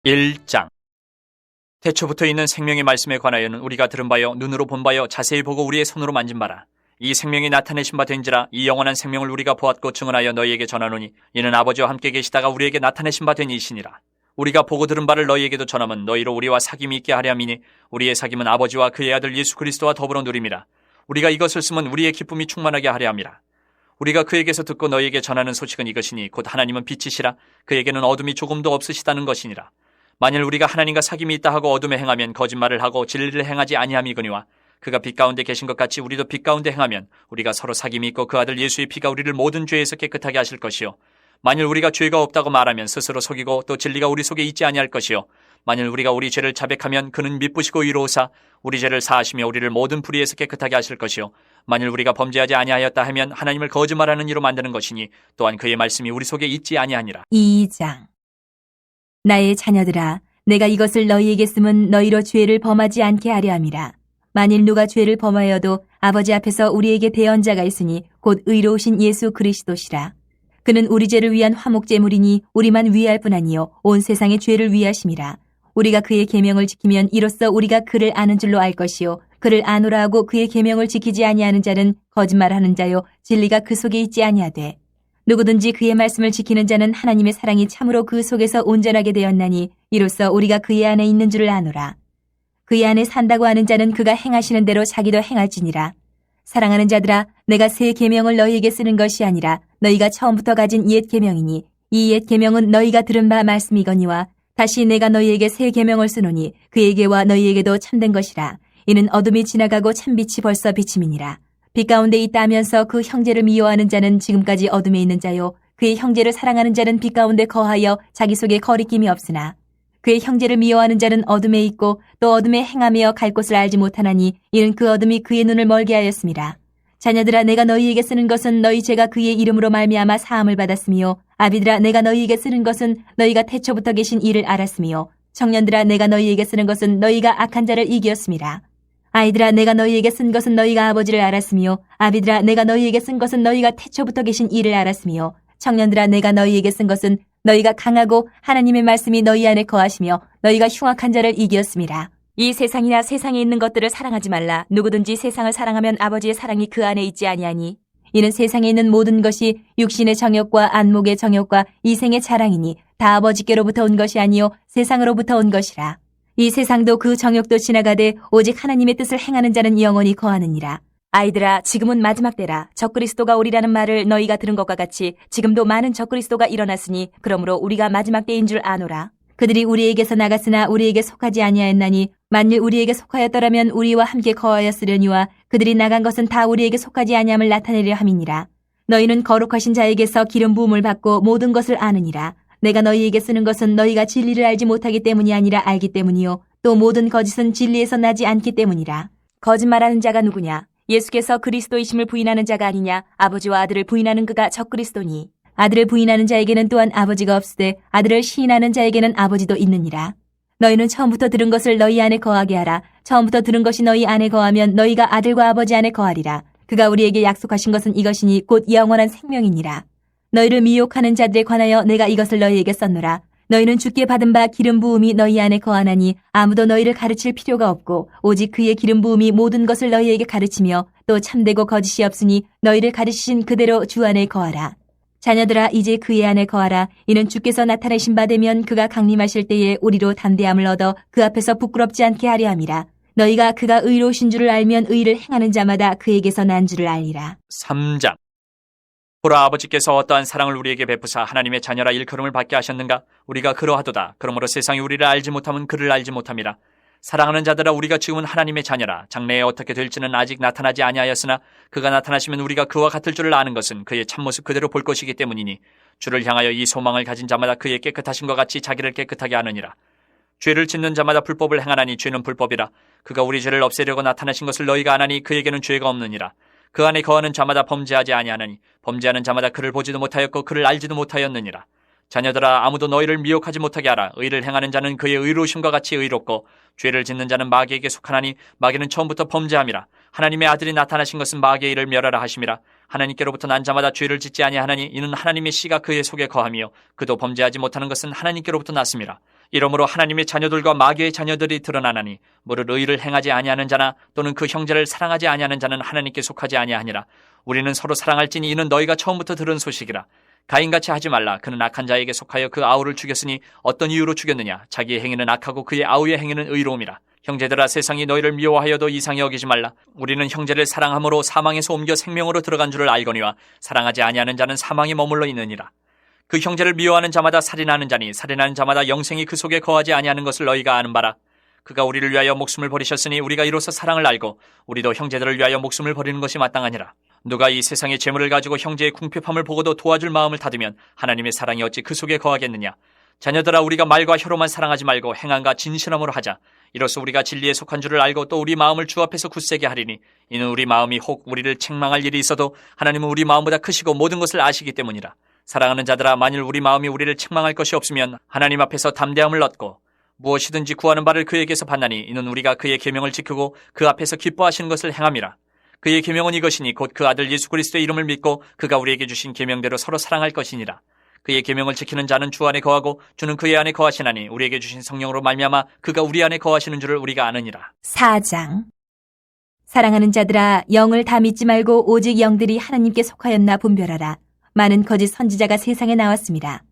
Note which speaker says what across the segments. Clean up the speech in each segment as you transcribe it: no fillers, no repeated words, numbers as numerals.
Speaker 1: 1장. 태초부터 있는 생명의 말씀에 관하여는 우리가 들은 바요 눈으로 본 바요 자세히 보고 우리의 손으로 만진 바라. 이 생명이 나타내신 바 된지라. 이 영원한 생명을 우리가 보았고 증언하여 너희에게 전하노니 이는 아버지와 함께 계시다가 우리에게 나타내신 바 된 이시니라. 우리가 보고 들은 바를 너희에게도 전함은 너희로 우리와 사귐이 있게 하려 함이니 우리의 사귐은 아버지와 그의 아들 예수 그리스도와 더불어 누림이라. 우리가 이것을 쓰면 우리의 기쁨이 충만하게 하려 함이라. 우리가 그에게서 듣고 너희에게 전하는 소식은 이것이니 곧 하나님은 빛이시라. 그에게는 어둠이 조금도 없으시다는 것이니라. 만일 우리가 하나님과 사귐이 있다 하고 어둠에 행하면 거짓말을 하고 진리를 행하지 아니함이거니와 그가 빛 가운데 계신 것 같이 우리도 빛 가운데 행하면 우리가 서로 사귐이 있고 그 아들 예수의 피가 우리를 모든 죄에서 깨끗하게 하실 것이요 만일 우리가 죄가 없다고 말하면 스스로 속이고 또 진리가 우리 속에 있지 아니할 것이요 만일 우리가 우리 죄를 자백하면 그는 미쁘시고 의로우사 우리 죄를 사하시며 우리를 모든 불의에서 깨끗하게 하실 것이요 만일 우리가 범죄하지 아니하였다 하면 하나님을 거짓말하는 이로 만드는 것이니 또한 그의 말씀이 우리 속에 있지 아니하니라.
Speaker 2: 2장. 나의 자녀들아, 내가 이것을 너희에게 쓰면 너희로 죄를 범하지 않게 하려 함이라. 만일 누가 죄를 범하여도 아버지 앞에서 우리에게 대언자가 있으니 곧 의로우신 예수 그리스도시라. 그는 우리 죄를 위한 화목제물이니 우리만 위할 뿐 아니요 온 세상의 죄를 위하심이라. 우리가 그의 계명을 지키면 이로써 우리가 그를 아는 줄로 알 것이요 그를 아노라 하고 그의 계명을 지키지 아니하는 자는 거짓말하는 자요 진리가 그 속에 있지 아니하되 누구든지 그의 말씀을 지키는 자는 하나님의 사랑이 참으로 그 속에서 온전하게 되었나니 이로써 우리가 그의 안에 있는 줄을 아노라. 그의 안에 산다고 하는 자는 그가 행하시는 대로 자기도 행할지니라. 사랑하는 자들아, 내가 새 계명을 너희에게 쓰는 것이 아니라 너희가 처음부터 가진 옛 계명이니 이 옛 계명은 너희가 들은 바 말씀이거니와 다시 내가 너희에게 새 계명을 쓰노니 그에게와 너희에게도 참된 것이라. 이는 어둠이 지나가고 참빛이 벌써 비침이니라. 빛 가운데 있다 하면서 그 형제를 미워하는 자는 지금까지 어둠에 있는 자요 그의 형제를 사랑하는 자는 빛 가운데 거하여 자기 속에 거리낌이 없으나 그의 형제를 미워하는 자는 어둠에 있고 또 어둠에 행하며 갈 곳을 알지 못하나니 이는 그 어둠이 그의 눈을 멀게 하였습니다. 자녀들아, 내가 너희에게 쓰는 것은 너희 죄가 그의 이름으로 말미암아 사함을 받았으며 아비들아, 내가 너희에게 쓰는 것은 너희가 태초부터 계신 이를 알았으며 청년들아, 내가 너희에게 쓰는 것은 너희가 악한 자를 이기었습니다. 아이들아, 내가 너희에게 쓴 것은 너희가 아버지를 알았으며 아비들아, 내가 너희에게 쓴 것은 너희가 태초부터 계신 이를 알았으며 청년들아, 내가 너희에게 쓴 것은 너희가 강하고 하나님의 말씀이 너희 안에 거하시며 너희가 흉악한 자를 이기었습니다. 이 세상이나 세상에 있는 것들을 사랑하지 말라. 누구든지 세상을 사랑하면 아버지의 사랑이 그 안에 있지 아니하니 이는 세상에 있는 모든 것이 육신의 정욕과 안목의 정욕과 이생의 자랑이니 다 아버지께로부터 온 것이 아니요 세상으로부터 온 것이라. 이 세상도 그 정욕도 지나가되 오직 하나님의 뜻을 행하는 자는 영원히 거하느니라. 아이들아, 지금은 마지막 때라. 적그리스도가 오리라는 말을 너희가 들은 것과 같이 지금도 많은 적그리스도가 일어났으니 그러므로 우리가 마지막 때인 줄 아노라. 그들이 우리에게서 나갔으나 우리에게 속하지 아니하였나니 만일 우리에게 속하였더라면 우리와 함께 거하였으려니와 그들이 나간 것은 다 우리에게 속하지 아니함을 나타내려 함이니라. 너희는 거룩하신 자에게서 기름 부음을 받고 모든 것을 아느니라. 내가 너희에게 쓰는 것은 너희가 진리를 알지 못하기 때문이 아니라 알기 때문이요 또 모든 거짓은 진리에서 나지 않기 때문이라. 거짓말하는 자가 누구냐? 예수께서 그리스도이심을 부인하는 자가 아니냐? 아버지와 아들을 부인하는 그가 적그리스도니 아들을 부인하는 자에게는 또한 아버지가 없으되 아들을 시인하는 자에게는 아버지도 있느니라. 너희는 처음부터 들은 것을 너희 안에 거하게 하라. 처음부터 들은 것이 너희 안에 거하면 너희가 아들과 아버지 안에 거하리라. 그가 우리에게 약속하신 것은 이것이니 곧 영원한 생명이니라. 너희를 미혹하는 자들에 관하여 내가 이것을 너희에게 썼노라. 너희는 주께 받은 바 기름 부음이 너희 안에 거하나니 아무도 너희를 가르칠 필요가 없고 오직 그의 기름 부음이 모든 것을 너희에게 가르치며 또 참되고 거짓이 없으니 너희를 가르치신 그대로 주 안에 거하라. 자녀들아, 이제 그의 안에 거하라. 이는 주께서 나타내신 바 되면 그가 강림하실 때에 우리로 담대함을 얻어 그 앞에서 부끄럽지 않게 하려 함이라. 너희가 그가 의로우신 줄을 알면 의를 행하는 자마다 그에게서 난 줄을 알리라.
Speaker 1: 3장. 보라, 아버지께서 어떠한 사랑을 우리에게 베푸사 하나님의 자녀라 일컬음을 받게 하셨는가? 우리가 그러하도다. 그러므로 세상이 우리를 알지 못하면 그를 알지 못함이라. 사랑하는 자들아, 우리가 지금은 하나님의 자녀라. 장래에 어떻게 될지는 아직 나타나지 아니하였으나 그가 나타나시면 우리가 그와 같을 줄을 아는 것은 그의 참모습 그대로 볼 것이기 때문이니 주를 향하여 이 소망을 가진 자마다 그의 깨끗하심과 같이 자기를 깨끗하게 하느니라. 죄를 짓는 자마다 불법을 행하나니 죄는 불법이라. 그가 우리 죄를 없애려고 나타나신 것을 너희가 아나니 그에게는 죄가 없느니라. 그 안에 거하는 자마다 범죄하지 아니하느니 범죄하는 자마다 그를 보지도 못하였고 그를 알지도 못하였느니라. 자녀들아, 아무도 너희를 미혹하지 못하게 하라. 의를 행하는 자는 그의 의로우심과 같이 의롭고 죄를 짓는 자는 마귀에게 속하나니 마귀는 처음부터 범죄함이라. 하나님의 아들이 나타나신 것은 마귀의 일을 멸하라 하심이라. 하나님께로부터 난 자마다 죄를 짓지 아니하나니 이는 하나님의 씨가 그의 속에 거하며 그도 범죄하지 못하는 것은 하나님께로부터 났음이라. 이러므로 하나님의 자녀들과 마귀의 자녀들이 드러나나니 무릇 의를 행하지 아니하는 자나 또는 그 형제를 사랑하지 아니하는 자는 하나님께 속하지 아니하니라. 우리는 서로 사랑할지니 이는 너희가 처음부터 들은 소식이라. 가인같이 하지 말라. 그는 악한 자에게 속하여 그 아우를 죽였으니 어떤 이유로 죽였느냐. 자기의 행위는 악하고 그의 아우의 행위는 의로움이라. 형제들아, 세상이 너희를 미워하여도 이상히 여기지 말라. 우리는 형제를 사랑함으로 사망에서 옮겨 생명으로 들어간 줄을 알거니와 사랑하지 아니하는 자는 사망에 머물러 있느니라. 그 형제를 미워하는 자마다 살인하는 자니 살인하는 자마다 영생이 그 속에 거하지 아니하는 것을 너희가 아는 바라. 그가 우리를 위하여 목숨을 버리셨으니 우리가 이로써 사랑을 알고 우리도 형제들을 위하여 목숨을 버리는 것이 마땅하니라. 누가 이 세상의 재물을 가지고 형제의 궁핍함을 보고도 도와줄 마음을 닫으면 하나님의 사랑이 어찌 그 속에 거하겠느냐. 자녀들아, 우리가 말과 혀로만 사랑하지 말고 행함과 진실함으로 하자. 이로써 우리가 진리에 속한 줄을 알고 또 우리 마음을 주 앞에서 굳세게 하리니 이는 우리 마음이 혹 우리를 책망할 일이 있어도 하나님은 우리 마음보다 크시고 모든 것을 아시기 때문이라. 사랑하는 자들아, 만일 우리 마음이 우리를 책망할 것이 없으면 하나님 앞에서 담대함을 얻고 무엇이든지 구하는 바를 그에게서 받나니 이는 우리가 그의 계명을 지키고 그 앞에서 기뻐하시는 것을 행함이라. 그의 계명은 이것이니 곧 그 아들 예수 그리스도의 이름을 믿고 그가 우리에게 주신 계명대로 서로 사랑할 것이니라. 그의 계명을 지키는 자는 주 안에 거하고 주는 그의 안에 거하시나니 우리에게 주신 성령으로 말미암아 그가 우리 안에 거하시는 줄을 우리가 아느니라.
Speaker 2: 4장. 사랑하는 자들아, 영을 다 믿지 말고 오직 영들이 하나님께 속하였나 분별하라. 많은 거짓 선지자가 세상에 나왔습니다.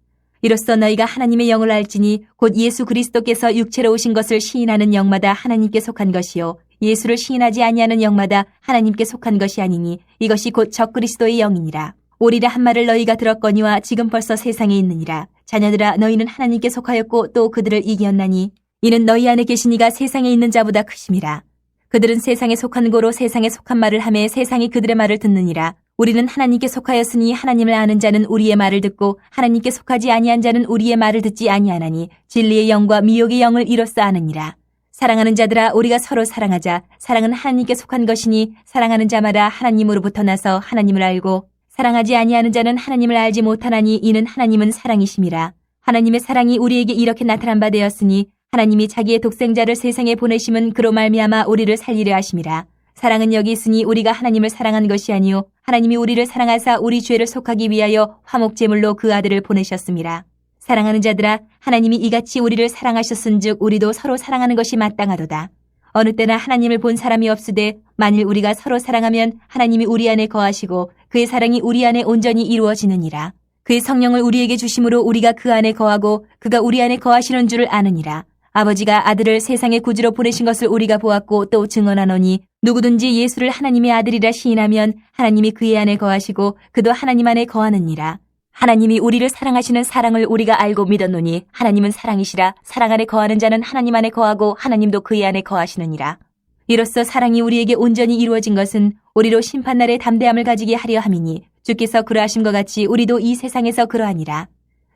Speaker 2: 이로써 너희가 하나님의 영을 알지니 곧 예수 그리스도께서 육체로 오신 것을 시인하는 영마다 하나님께 속한 것이요 예수를 시인하지 아니하는 영마다 하나님께 속한 것이 아니니 이것이 곧 적그리스도의 영이니라. 오리라 한 말을 너희가 들었거니와 지금 벌써 세상에 있느니라. 자녀들아, 너희는 하나님께 속하였고 또 그들을 이기었나니 이는 너희 안에 계신 이가 세상에 있는 자보다 크심이라. 그들은 세상에 속한 고로 세상에 속한 말을 하매 세상이 그들의 말을 듣느니라. 우리는 하나님께 속하였으니 하나님을 아는 자는 우리의 말을 듣고 하나님께 속하지 아니한 자는 우리의 말을 듣지 아니하나니 진리의 영과 미혹의 영을 이로써 아느니라. 사랑하는 자들아, 우리가 서로 사랑하자. 사랑은 하나님께 속한 것이니 사랑하는 자마다 하나님으로부터 나서 하나님을 알고 사랑하지 아니하는 자는 하나님을 알지 못하나니 이는 하나님은 사랑이심이라. 하나님의 사랑이 우리에게 이렇게 나타난 바 되었으니 하나님이 자기의 독생자를 세상에 보내심은 그로 말미암아 우리를 살리려 하심이라. 사랑은 여기 있으니 우리가 하나님을 사랑한 것이 아니요 하나님이 우리를 사랑하사 우리 죄를 속하기 위하여 화목제물로 그 아들을 보내셨습니다. 사랑하는 자들아, 하나님이 이같이 우리를 사랑하셨은즉 우리도 서로 사랑하는 것이 마땅하도다. 어느 때나 하나님을 본 사람이 없으되 만일 우리가 서로 사랑하면 하나님이 우리 안에 거하시고 그의 사랑이 우리 안에 온전히 이루어지느니라. 그의 성령을 우리에게 주심으로 우리가 그 안에 거하고 그가 우리 안에 거하시는 줄을 아느니라. 아버지가 아들을 세상의 구주로 보내신 것을 우리가 보았고 또 증언하노니 누구든지 예수를 하나님의 아들이라 시인하면 하나님이 그의 안에 거하시고 그도 하나님 안에 거하느니라. 하나님이 우리를 사랑하시는 사랑을 우리가 알고 믿었노니 하나님은 사랑이시라. 사랑 안에 거하는 자는 하나님 안에 거하고 하나님도 그의 안에 거하시느니라. 이로써 사랑이 우리에게 온전히 이루어진 것은 우리로 심판날에 담대함을 가지게 하려 함이니 주께서 그러하심과 같이 우리도 이 세상에서 그러하니라.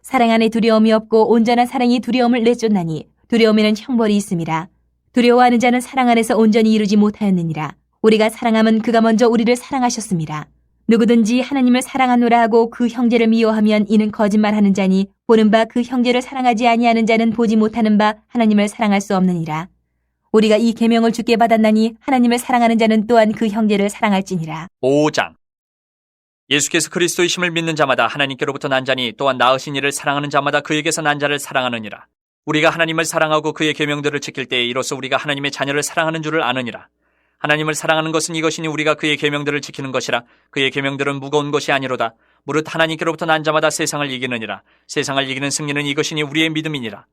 Speaker 2: 사랑 안에 두려움이 없고 온전한 사랑이 두려움을 내쫓나니 두려움에는 형벌이 있음이라. 두려워하는 자는 사랑 안에서 온전히 이루지 못하였느니라. 우리가 사랑함은 그가 먼저 우리를 사랑하셨습니다. 누구든지 하나님을 사랑하노라 하고 그 형제를 미워하면 이는 거짓말하는 자니 보는 바 그 형제를 사랑하지 아니하는 자는 보지 못하는 바 하나님을 사랑할 수 없느니라. 우리가 이 계명을 주께 받았나니 하나님을 사랑하는 자는 또한 그 형제를 사랑할지니라.
Speaker 1: 5장. 예수께서 그리스도이심을 믿는 자마다 하나님께로부터 난 자니 또한 낳으신 이를 사랑하는 자마다 그에게서 난 자를 사랑하느니라. 우리가 하나님을 사랑하고 그의 계명들을 지킬 때에 이로써 우리가 하나님의 자녀를 사랑하는 줄을 아느니라. 하나님을 사랑하는 것은 이것이니 우리가 그의 계명들을 지키는 것이라. 그의 계명들은 무거운 것이 아니로다. 무릇 하나님께로부터 난 자마다 세상을 이기느니라. 세상을 이기는 승리는 이것이니 우리의 믿음이니라.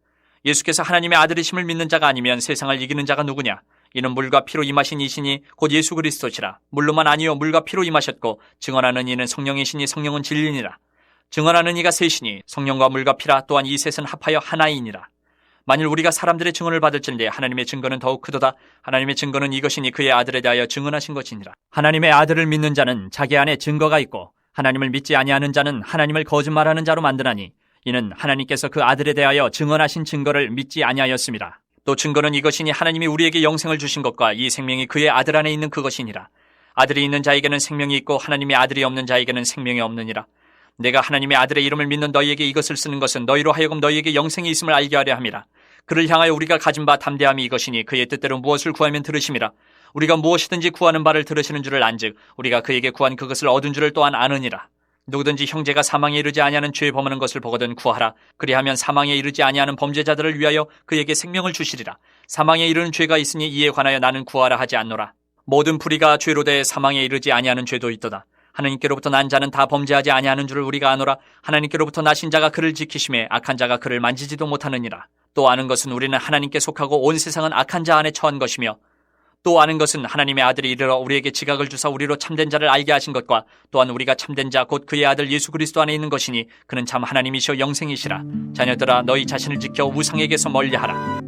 Speaker 1: 예수께서 하나님의 아들이심을 믿는 자가 아니면 세상을 이기는 자가 누구냐? 이는 물과 피로 임하신 이시니 곧 예수 그리스도시라. 물로만 아니요 물과 피로 임하셨고 증언하는 이는 성령이시니 성령은 진리니라. 증언하는 이가 셋이니 성령과 물과 피라. 또한 이 셋은 합하여 하나이니라. 만일 우리가 사람들의 증언을 받을진대 하나님의 증거는 더욱 크도다. 하나님의 증거는 이것이니 그의 아들에 대하여 증언하신 것이니라. 하나님의 아들을 믿는 자는 자기 안에 증거가 있고 하나님을 믿지 아니하는 자는 하나님을 거짓말하는 자로 만드나니 이는 하나님께서 그 아들에 대하여 증언하신 증거를 믿지 아니하였습니다. 또 증거는 이것이니 하나님이 우리에게 영생을 주신 것과 이 생명이 그의 아들 안에 있는 그것이니라. 아들이 있는 자에게는 생명이 있고 하나님의 아들이 없는 자에게는 생명이 없느니라. 내가 하나님의 아들의 이름을 믿는 너희에게 이것을 쓰는 것은 너희로 하여금 너희에게 영생이 있음을 알게 하려 함이라. 그를 향하여 우리가 가진 바 담대함이 이것이니 그의 뜻대로 무엇을 구하면 들으심이라. 우리가 무엇이든지 구하는 바를 들으시는 줄을 안즉 우리가 그에게 구한 그것을 얻은 줄을 또한 아느니라. 누구든지 형제가 사망에 이르지 아니하는 죄 범하는 것을 보거든 구하라. 그리하면 사망에 이르지 아니하는 범죄자들을 위하여 그에게 생명을 주시리라. 사망에 이르는 죄가 있으니 이에 관하여 나는 구하라 하지 않노라. 모든 불의가 죄로 대해 사망에 이르지 아니하는 죄도 있도다. 하나님께로부터 난 자는 다 범죄하지 아니하는 줄을 우리가 아노라. 하나님께로부터 나신 자가 그를 지키심에 악한 자가 그를 만지지도 못하느니라. 또 아는 것은 우리는 하나님께 속하고 온 세상은 악한 자 안에 처한 것이며, 또 아는 것은 하나님의 아들이 이르러 우리에게 지각을 주사 우리로 참된 자를 알게 하신 것과, 또한 우리가 참된 자 곧 그의 아들 예수 그리스도 안에 있는 것이니 그는 참 하나님이시여 영생이시라. 자녀들아, 너희 자신을 지켜 우상에게서 멀리하라.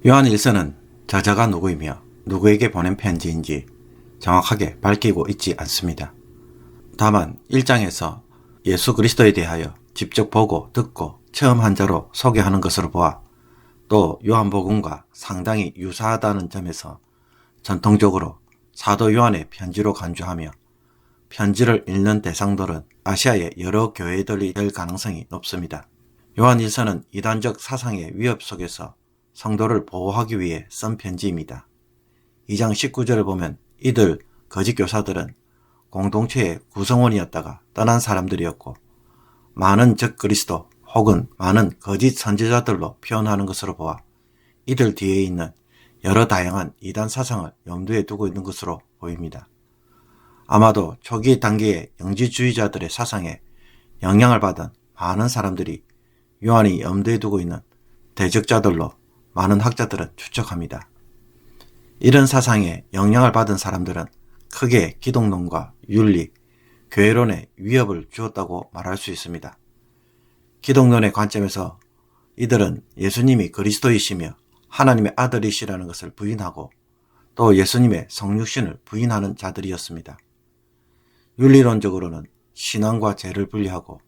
Speaker 3: 요한일서는 저자가 누구이며 누구에게 보낸 편지인지 정확하게 밝히고 있지 않습니다. 다만 1장에서 예수 그리스도에 대하여 직접 보고 듣고 체험한 자로 소개하는 것으로 보아 또 요한복음과 상당히 유사하다는 점에서 전통적으로 사도 요한의 편지로 간주하며 편지를 읽는 대상들은 아시아의 여러 교회들이 될 가능성이 높습니다. 요한일서는 이단적 사상의 위협 속에서 성도를 보호하기 위해 쓴 편지입니다. 2장 19절을 보면 이들 거짓 교사들은 공동체의 구성원이었다가 떠난 사람들이었고 많은 적그리스도 혹은 많은 거짓 선지자들로 표현하는 것으로 보아 이들 뒤에 있는 여러 다양한 이단 사상을 염두에 두고 있는 것으로 보입니다. 아마도 초기 단계의 영지주의자들의 사상에 영향을 받은 많은 사람들이 요한이 염두에 두고 있는 대적자들로 많은 학자들은 추측합니다. 이런 사상에 영향을 받은 사람들은 크게 기독론과 윤리, 교회론에 위협을 주었다고 말할 수 있습니다. 기독론의 관점에서 이들은 예수님이 그리스도이시며 하나님의 아들이시라는 것을 부인하고 또 예수님의 성육신을 부인하는 자들이었습니다. 윤리론적으로는 신앙과 죄를 분리하고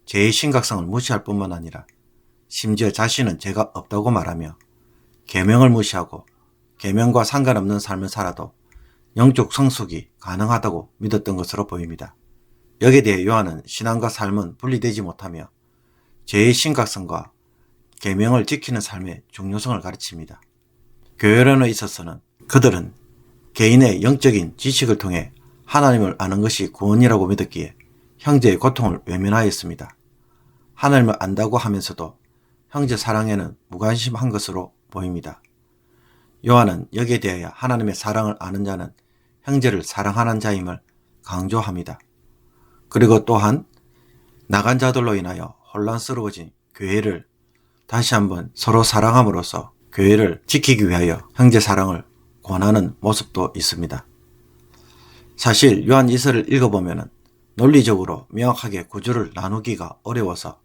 Speaker 3: 죄의 심각성을 무시할 뿐만 아니라 심지어 자신은 죄가 없다고 말하며 계명을 무시하고 계명과 상관없는 삶을 살아도 영적 성숙이 가능하다고 믿었던 것으로 보입니다. 여기에 대해 요한은 신앙과 삶은 분리되지 못하며 죄의 심각성과 계명을 지키는 삶의 중요성을 가르칩니다. 교회론에 있어서는 그들은 개인의 영적인 지식을 통해 하나님을 아는 것이 구원이라고 믿었기에 형제의 고통을 외면하였습니다. 하나님을 안다고 하면서도 형제 사랑에는 무관심한 것으로 보입니다. 요한은 여기에 대하여 하나님의 사랑을 아는 자는 형제를 사랑하는 자임을 강조합니다. 그리고 또한 나간 자들로 인하여 혼란스러워진 교회를 다시 한번 서로 사랑함으로써 교회를 지키기 위하여 형제 사랑을 권하는 모습도 있습니다. 사실 요한 이서를 읽어보면 논리적으로 명확하게 구조를 나누기가 어려워서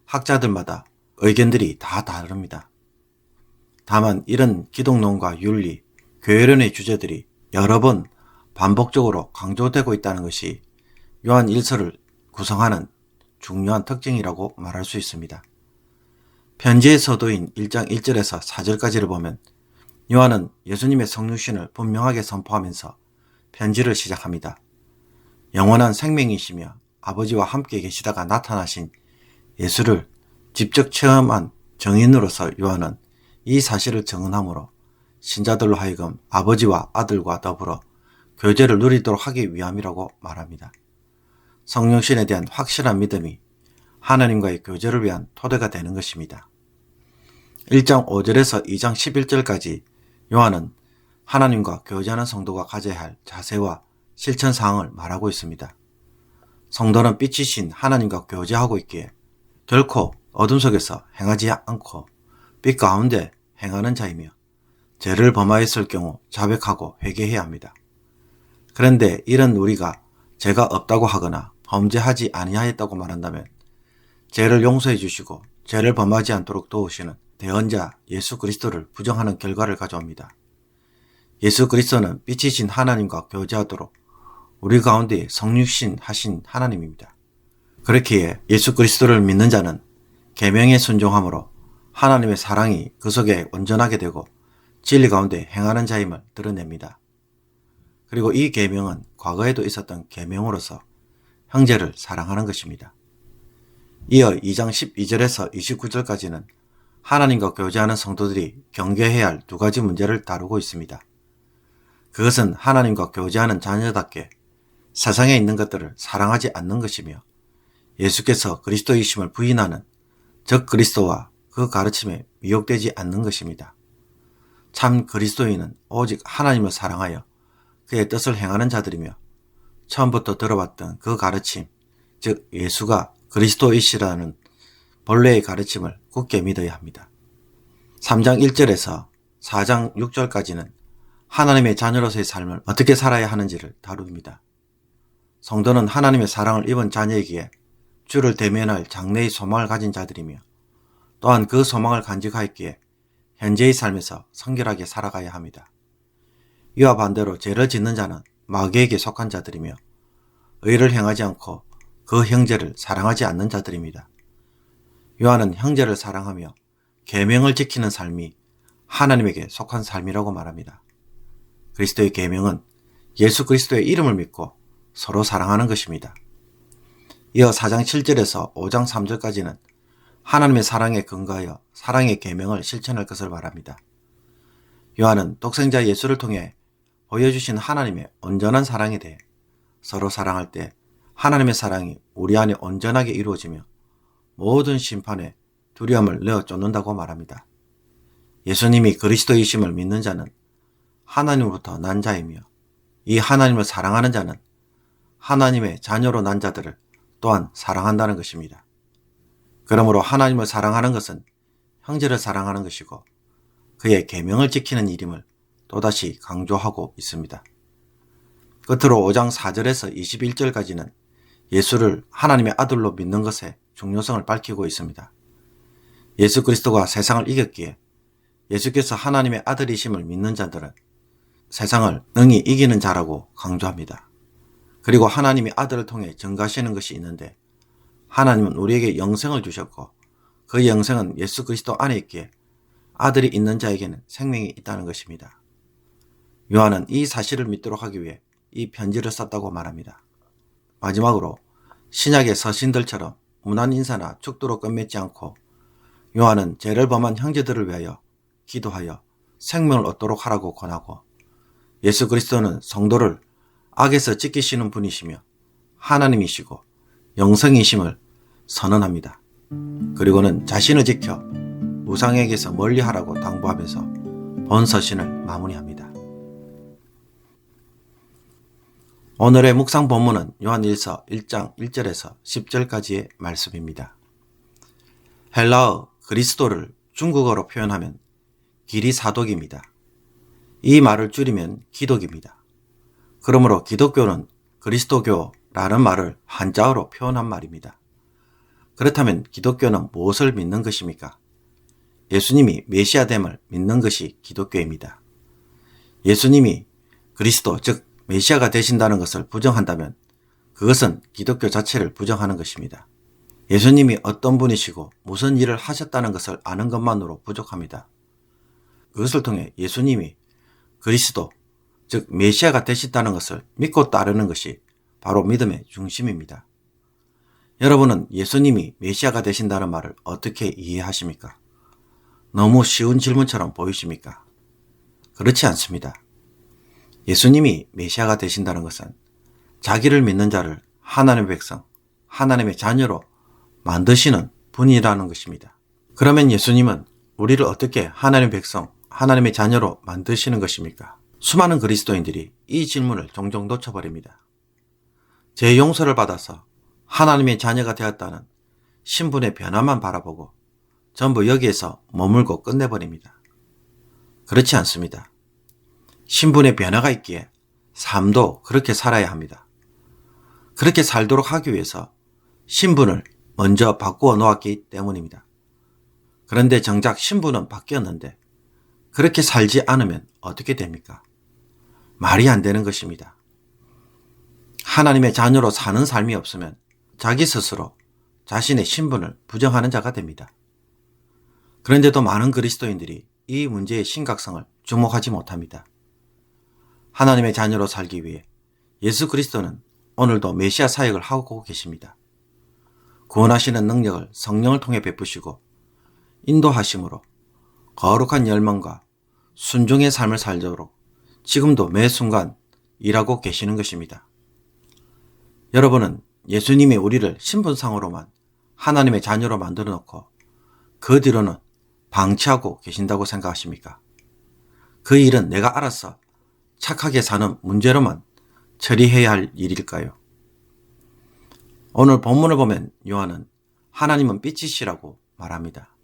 Speaker 3: 학자들마다 의견들이 다 다릅니다. 다만 이런 기독론과 윤리, 교회론의 주제들이 여러 번 반복적으로 강조되고 있다는 것이 요한 1서를 구성하는 중요한 특징이라고 말할 수 있습니다. 편지의 서도인 1장 1절에서 4절까지를 보면 요한은 예수님의 성육신을 분명하게 선포하면서 편지를 시작합니다. 영원한 생명이시며 아버지와 함께 계시다가 나타나신 예수를 직접 체험한 증인으로서 요한은 이 사실을 증언함으로 신자들로 하여금 아버지와 아들과 더불어 교제를 누리도록 하기 위함이라고 말합니다. 성령신에 대한 확실한 믿음이 하나님과의 교제를 위한 토대가 되는 것입니다. 1장 5절에서 2장 11절까지 요한은 하나님과 교제하는 성도가 가져야 할 자세와 실천 사항을 말하고 있습니다. 성도는 빛이신 하나님과 교제하고 있기에 결코 어둠 속에서 행하지 않고 빛 가운데 행하는 자이며 죄를 범하였을 경우 자백하고 회개해야 합니다. 그런데 이런 우리가 죄가 없다고 하거나 범죄하지 아니하였다고 말한다면 죄를 용서해 주시고 죄를 범하지 않도록 도우시는 대언자 예수 그리스도를 부정하는 결과를 가져옵니다. 예수 그리스도는 빛이신 하나님과 교제하도록 우리 가운데 성육신 하신 하나님입니다. 그렇기에 예수 그리스도를 믿는 자는 계명에 순종함으로 하나님의 사랑이 그 속에 온전하게 되고 진리 가운데 행하는 자임을 드러냅니다. 그리고 이 계명은 과거에도 있었던 계명으로서 형제를 사랑하는 것입니다. 이어 2장 12절에서 29절까지는 하나님과 교제하는 성도들이 경계해야 할 두 가지 문제를 다루고 있습니다. 그것은 하나님과 교제하는 자녀답게 세상에 있는 것들을 사랑하지 않는 것이며 예수께서 그리스도이심을 부인하는 적 그리스도와 그 가르침에 미혹되지 않는 것입니다. 참 그리스도인은 오직 하나님을 사랑하여 그의 뜻을 행하는 자들이며 처음부터 들어왔던 그 가르침, 즉 예수가 그리스도이시라는 본래의 가르침을 굳게 믿어야 합니다. 3장 1절에서 4장 6절까지는 하나님의 자녀로서의 삶을 어떻게 살아야 하는지를 다룹니다. 성도는 하나님의 사랑을 입은 자녀이기에 주를 대면할 장래의 소망을 가진 자들이며 또한 그 소망을 간직하였기에 현재의 삶에서 성결하게 살아가야 합니다. 이와 반대로 죄를 짓는 자는 마귀에게 속한 자들이며 의를 행하지 않고 그 형제를 사랑하지 않는 자들입니다. 요한은 형제를 사랑하며 계명을 지키는 삶이 하나님에게 속한 삶이라고 말합니다. 그리스도의 계명은 예수 그리스도의 이름을 믿고 서로 사랑하는 것입니다. 이어 4장 7절에서 5장 3절까지는 하나님의 사랑에 근거하여 사랑의 계명을 실천할 것을 말합니다. 요한은 독생자 예수를 통해 보여주신 하나님의 온전한 사랑에 대해 서로 사랑할 때 하나님의 사랑이 우리 안에 온전하게 이루어지며 모든 심판에 두려움을 내어쫓는다고 말합니다. 예수님이 그리스도이심을 믿는 자는 하나님으로부터 난 자이며 이 하나님을 사랑하는 자는 하나님의 자녀로 난 자들을 또한 사랑한다는 것입니다. 그러므로 하나님을 사랑하는 것은 형제를 사랑하는 것이고 그의 계명을 지키는 일임을 또다시 강조하고 있습니다. 끝으로 5장 4절에서 21절까지는 예수를 하나님의 아들로 믿는 것의 중요성을 밝히고 있습니다. 예수 그리스도가 세상을 이겼기에 예수께서 하나님의 아들이심을 믿는 자들은 세상을 능히 이기는 자라고 강조합니다. 그리고 하나님이 아들을 통해 증거하시는 것이 있는데 하나님은 우리에게 영생을 주셨고 그 영생은 예수 그리스도 안에 있기에 아들이 있는 자에게는 생명이 있다는 것입니다. 요한은 이 사실을 믿도록 하기 위해 이 편지를 썼다고 말합니다. 마지막으로 신약의 서신들처럼 무난 인사나 축도로 끝맺지 않고 요한은 죄를 범한 형제들을 위하여 기도하여 생명을 얻도록 하라고 권하고 예수 그리스도는 성도를 악에서 지키시는 분이시며 하나님이시고 영성이심을 선언합니다. 그리고는 자신을 지켜 우상에게서 멀리하라고 당부하면서 본 서신을 마무리합니다. 오늘의 묵상 본문은 요한일서 1장 1절에서 10절까지의 말씀입니다. 헬라어 그리스도를 중국어로 표현하면 기리사독입니다. 이 말을 줄이면 기독입니다. 그러므로 기독교는 그리스도교라는 말을 한자어로 표현한 말입니다. 그렇다면 기독교는 무엇을 믿는 것입니까? 예수님이 메시아됨을 믿는 것이 기독교입니다. 예수님이 그리스도 즉 메시아가 되신다는 것을 부정한다면 그것은 기독교 자체를 부정하는 것입니다. 예수님이 어떤 분이시고 무슨 일을 하셨다는 것을 아는 것만으로 부족합니다. 그것을 통해 예수님이 그리스도 즉 메시아가 되셨다는 것을 믿고 따르는 것이 바로 믿음의 중심입니다. 여러분은 예수님이 메시아가 되신다는 말을 어떻게 이해하십니까? 너무 쉬운 질문처럼 보이십니까? 그렇지 않습니다. 예수님이 메시아가 되신다는 것은 자기를 믿는 자를 하나님의 백성, 하나님의 자녀로 만드시는 분이라는 것입니다. 그러면 예수님은 우리를 어떻게 하나님의 백성, 하나님의 자녀로 만드시는 것입니까? 수많은 그리스도인들이 이 질문을 종종 놓쳐버립니다. 죄 용서를 받아서 하나님의 자녀가 되었다는 신분의 변화만 바라보고 전부 여기에서 머물고 끝내버립니다. 그렇지 않습니다. 신분의 변화가 있기에 삶도 그렇게 살아야 합니다. 그렇게 살도록 하기 위해서 신분을 먼저 바꾸어 놓았기 때문입니다. 그런데 정작 신분은 바뀌었는데 그렇게 살지 않으면 어떻게 됩니까? 말이 안 되는 것입니다. 하나님의 자녀로 사는 삶이 없으면 자기 스스로 자신의 신분을 부정하는 자가 됩니다. 그런데도 많은 그리스도인들이 이 문제의 심각성을 주목하지 못합니다. 하나님의 자녀로 살기 위해 예수 그리스도는 오늘도 메시아 사역을 하고 계십니다. 구원하시는 능력을 성령을 통해 베푸시고 인도하심으로 거룩한 열망과 순종의 삶을 살도록 지금도 매 순간 일하고 계시는 것입니다. 여러분은 예수님이 우리를 신분상으로만 하나님의 자녀로 만들어 놓고 그 뒤로는 방치하고 계신다고 생각하십니까? 그 일은 내가 알아서 착하게 사는 문제로만 처리해야 할 일일까요? 오늘 본문을 보면 요한은 하나님은 빛이시라고 말합니다.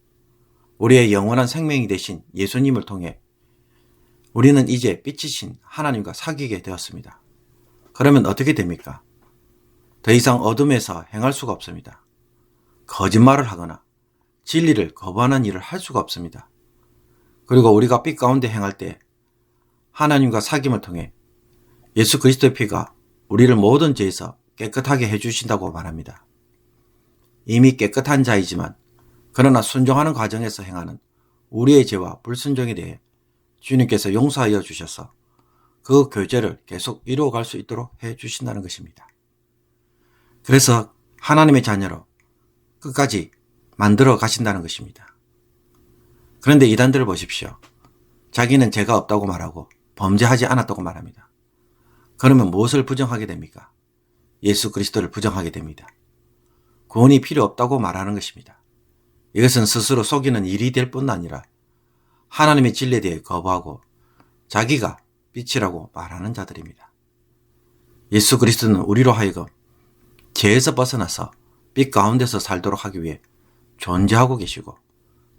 Speaker 3: 우리의 영원한 생명이 되신 예수님을 통해 우리는 이제 빛이신 하나님과 사귀게 되었습니다. 그러면 어떻게 됩니까? 더 이상 어둠에서 행할 수가 없습니다. 거짓말을 하거나 진리를 거부하는 일을 할 수가 없습니다. 그리고 우리가 빛 가운데 행할 때 하나님과 사귐을 통해 예수 그리스도의 피가 우리를 모든 죄에서 깨끗하게 해주신다고 말합니다. 이미 깨끗한 자이지만 그러나 순종하는 과정에서 행하는 우리의 죄와 불순종에 대해 주님께서 용서하여 주셔서 그 교제를 계속 이루어갈 수 있도록 해주신다는 것입니다. 그래서 하나님의 자녀로 끝까지 만들어 가신다는 것입니다. 그런데 이단들을 보십시오. 자기는 죄가 없다고 말하고 범죄하지 않았다고 말합니다. 그러면 무엇을 부정하게 됩니까? 예수 그리스도를 부정하게 됩니다. 구원이 필요 없다고 말하는 것입니다. 이것은 스스로 속이는 일이 될 뿐 아니라 하나님의 진리에 대해 거부하고 자기가 빛이라고 말하는 자들입니다. 예수 그리스도는 우리로 하여금 죄에서 벗어나서 빛 가운데서 살도록 하기 위해 존재하고 계시고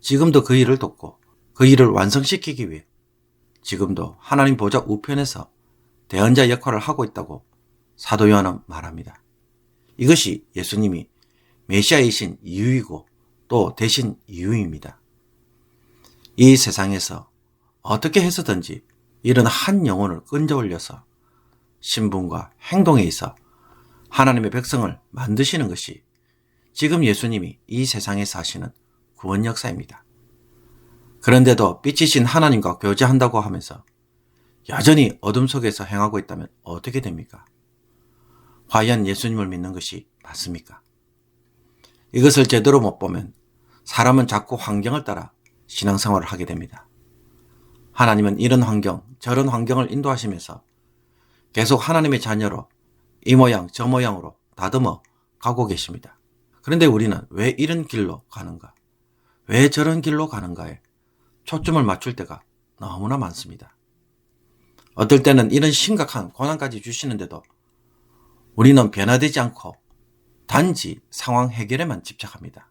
Speaker 3: 지금도 그 일을 돕고 그 일을 완성시키기 위해 지금도 하나님 보좌 우편에서 대언자 역할을 하고 있다고 사도 요한은 말합니다. 이것이 예수님이 메시아이신 이유이고 또 되신 이유입니다. 이 세상에서 어떻게 해서든지 이런 한 영혼을 끈저올려서 신분과 행동에 있어 하나님의 백성을 만드시는 것이 지금 예수님이 이 세상에 사시는 구원 역사입니다. 그런데도 빛이신 하나님과 교제한다고 하면서 여전히 어둠 속에서 행하고 있다면 어떻게 됩니까? 과연 예수님을 믿는 것이 맞습니까? 이것을 제대로 못 보면 사람은 자꾸 환경을 따라 신앙생활을 하게 됩니다. 하나님은 이런 환경, 저런 환경을 인도하시면서 계속 하나님의 자녀로 이 모양 저 모양으로 다듬어 가고 계십니다. 그런데 우리는 왜 이런 길로 가는가? 왜 저런 길로 가는가에 초점을 맞출 때가 너무나 많습니다. 어떨 때는 이런 심각한 고난까지 주시는데도 우리는 변화되지 않고 단지 상황 해결에만 집착합니다.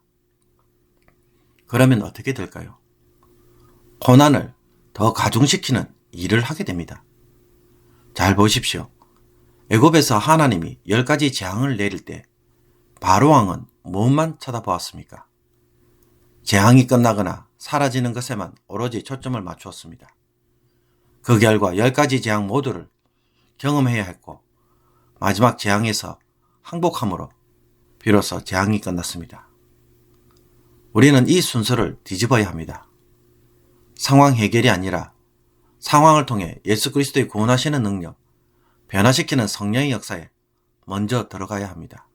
Speaker 3: 그러면 어떻게 될까요? 고난을 더 가중시키는 일을 하게 됩니다. 잘 보십시오. 애굽에서 하나님이 10가지 재앙을 내릴 때 바로왕은 무엇만 쳐다보았습니까? 재앙이 끝나거나 사라지는 것에만 오로지 초점을 맞추었습니다. 그 결과 10가지 재앙 모두를 경험해야 했고 마지막 재앙에서 항복함으로 비로소 재앙이 끝났습니다. 우리는 이 순서를 뒤집어야 합니다. 상황 해결이 아니라 상황을 통해 예수 그리스도의 구원하시는 능력, 변화시키는 성령의 역사에 먼저 들어가야 합니다.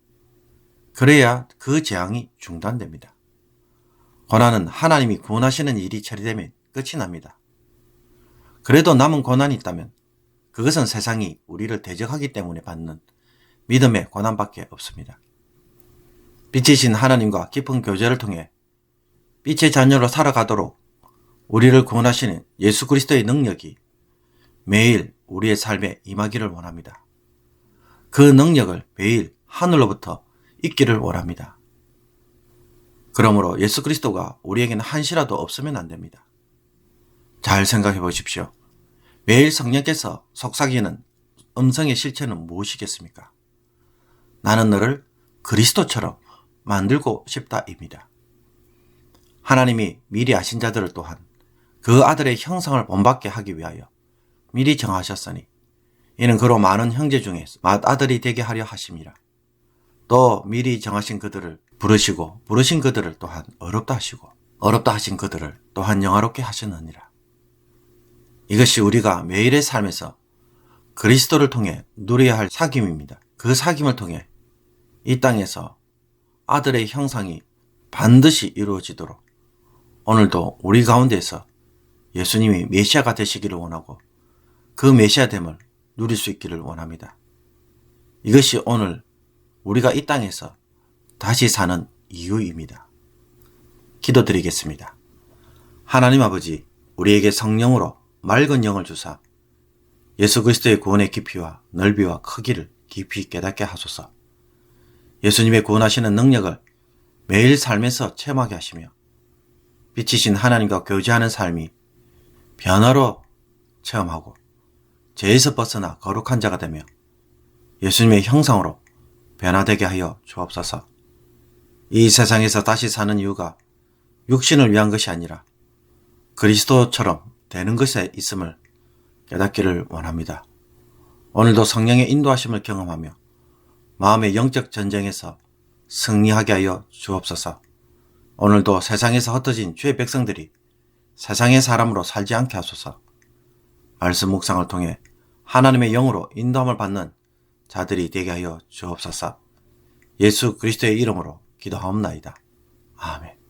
Speaker 3: 그래야 그 재앙이 중단됩니다. 고난은 하나님이 구원하시는 일이 처리되면 끝이 납니다. 그래도 남은 고난이 있다면 그것은 세상이 우리를 대적하기 때문에 받는 믿음의 고난밖에 없습니다. 빛이신 하나님과 깊은 교제를 통해 빛의 자녀로 살아가도록 우리를 구원하시는 예수 그리스도의 능력이 매일 우리의 삶에 임하기를 원합니다. 그 능력을 매일 하늘로부터 있기를 원합니다. 그러므로 예수 그리스도가 우리에게는 한시라도 없으면 안 됩니다. 잘 생각해 보십시오. 매일 성령께서 속삭이는 음성의 실체는 무엇이겠습니까? 나는 너를 그리스도처럼 만들고 싶다입니다. 하나님이 미리 아신 자들을 또한 그 아들의 형상을 본받게 하기 위하여 미리 정하셨으니 이는 그로 많은 형제 중에 맏아들이 되게 하려 하심이라. 또 미리 정하신 그들을 부르시고 부르신 그들을 또한 어렵다 하시고 어렵다 하신 그들을 또한 영화롭게 하셨느니라. 이것이 우리가 매일의 삶에서 그리스도를 통해 누려야 할 사귐입니다. 그 사귐을 통해 이 땅에서 아들의 형상이 반드시 이루어지도록 오늘도 우리 가운데서 예수님이 메시아가 되시기를 원하고 그 메시아됨을 누릴 수 있기를 원합니다. 이것이 오늘 우리가 이 땅에서 다시 사는 이유입니다. 기도드리겠습니다. 하나님 아버지, 우리에게 성령으로 맑은 영을 주사 예수 그리스도의 구원의 깊이와 넓이와 크기를 깊이 깨닫게 하소서. 예수님의 구원하시는 능력을 매일 삶에서 체험하게 하시며 빛이신 하나님과 교제하는 삶이 변화로 체험하고 죄에서 벗어나 거룩한 자가 되며 예수님의 형상으로 변화되게 하여 주옵소서. 이 세상에서 다시 사는 이유가 육신을 위한 것이 아니라 그리스도처럼 되는 것에 있음을 깨닫기를 원합니다. 오늘도 성령의 인도하심을 경험하며 마음의 영적 전쟁에서 승리하게 하여 주옵소서. 오늘도 세상에서 흩어진 주의 백성들이 세상의 사람으로 살지 않게 하소서. 말씀 묵상을 통해 하나님의 영으로 인도함을 받는 자들이 되게 하여 주옵소서. 예수 그리스도의 이름으로 기도하옵나이다. 아멘.